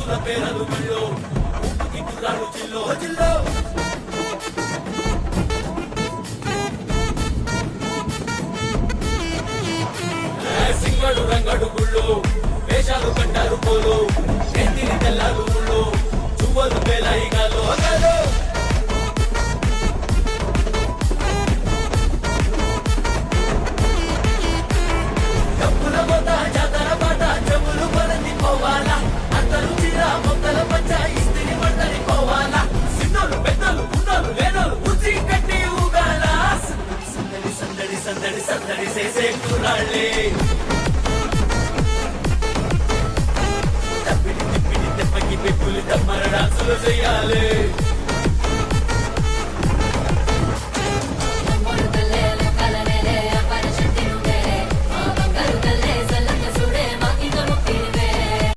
ఊరుల పేరలు willow ఊపుకి కుర్రాడు చిల్లో జిల్లో సింగడు రంగడు గుళ్ళు వేషాలు కట్టారు పోలు ఎత్తిని తెల్లారు ఊళ్ళు చువ్వలు పేలాయి గాలో గాలో డబ్బుల పోత జాతర పాట చెవులు పరంది పోవాలా అందరూ చీర మొక్కల పంచ ఇస్తిని పడతని పోవాలా సిన్నోలు పెద్దలు ఉన్నోలు లేనోలు ఉచి కట్టి ఊగాల సందడి సందడి సందడి సందడి చేసే కుర్రాళ్ళే